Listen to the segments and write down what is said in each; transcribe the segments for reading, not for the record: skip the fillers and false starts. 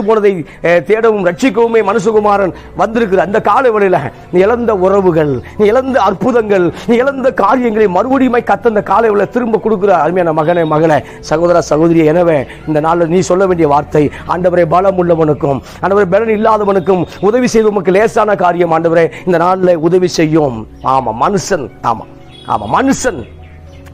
போனதை தேடவும் ரட்சிக்கவுமே மனுஷகுமாரன் வந்திருக்கிற அந்த கால வேளையில நீ இழந்த உறவுகள், நீ இழந்த அற்புதங்கள், நீ இழந்த காரியங்களை மறுபடியும் கத்த கால வேளையில திரும்ப கொடுக்கிற அருமையான மகனே மகளே, சகோதர சகோதரி. எனவே இந்த நாளில் நீ சொல்ல வேண்டிய வார்த்தை, ஆண்டவரே பலம் உள்ளவனுக்கும் ஆண்டவரே பலன் இல்லாதவனுக்கும் உதவி செய்வதற்கு லேசான காரியம் ஆண்டவரே இந்த நாளில் உதவி செய்யும். ஆமா மனுஷன், ஆமா மனுஷன்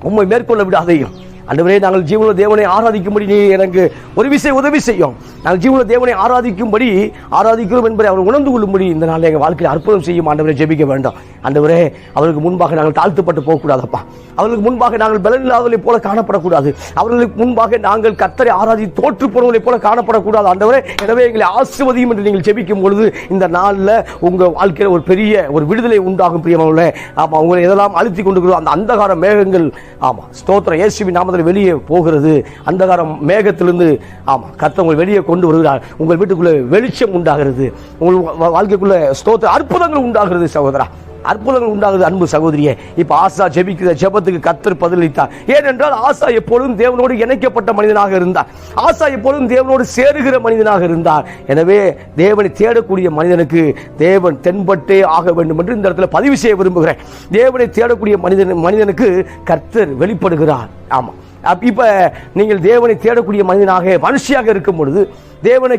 உம்மை மேற்கொள்ள விடாதையும் ஆண்டவரே நாங்கள் ஜீவனுள்ள தேவனை ஆராதிக்கும்படி நீ எனக்கு ஒரு விஷயம் உதவி செய்யும். நாங்கள் ஜீவனுள்ள தேவனை ஆராதிக்கிறோம் என்பதை அவர் உணர்ந்து கொள்ளும்படி இந்த நாளில் எங்கள் வாழ்க்கையில் அற்புதம் செய்யும். ஆண்டவரே ஜெபிக்க வேண்டாம். ஆண்டவரே அவர்களுக்கு முன்பாக நாங்கள் தாழ்த்துப்பட்டு போகக்கூடாதப்பா. அவர்களுக்கு முன்பாக நாங்கள் பலன் இல்லாதவர்களைப் போல காணப்படக்கூடாது. அவர்களுக்கு முன்பாக நாங்கள் கர்த்தரை ஆராதி தோற்று போனவர்களைப் போல காணப்படக்கூடாது. ஆண்டவரே எனவே எங்களை ஆசீர்வதியும் என்று நீங்கள் ஜெபிக்கும் பொழுது இந்த நாளில் உங்கள் வாழ்க்கையில் ஒரு பெரிய ஒரு விடுதலை உண்டாகும். பிரியமானவர்களே, ஆமா உங்களை எதெல்லாம் அழுத்தி கொண்டு அந்த அந்தகார மேகங்கள் ஆமா ஸ்தோத்திரம் இயேசுவின் நாமத்தில் வெளியே போகிறது. அந்தகாரம் மேகத்திலிருந்து ஆமா கர்த்தர் உங்களை வெளியே கொண்டு வருகிறார். உங்கள் வீட்டுக்குள்ள வெளிச்சம் உண்டாகிறது. உங்கள் வாழ்க்கைக்குள்ள ஸ்தோத்திர அற்புதங்கள் உண்டாகிறது. சகோதரா, அற்புதங்கள் உண்டாகுது. அன்பு சகோதரியே, இப்ப ஆசா ஜெபிக்கிற ஜெபத்துக்கு கர்த்தர் பதிலளித்தார். ஏனென்றால் ஆசா எப்பொழுதும் தேவனோடு இணைக்கப்பட்ட மனிதனாக இருந்தார். ஆசா எப்பொழுதும் தேவனோடு சேருகிற மனிதனாக இருந்தார். எனவே தேவனை தேடக்கூடிய மனிதனுக்கு தேவன் தென்பட்டே ஆக வேண்டும் என்று இந்த இடத்துல பதிவு செய்ய விரும்புகிறேன். தேவனை தேடக்கூடிய மனிதனுக்கு கர்த்தர் வெளிப்படுகிறார். ஆமா, இப்ப நீங்கள் தேவனை தேடக்கூடிய மனிதனாக மனுஷியாக இருக்கும் பொழுது தேவனை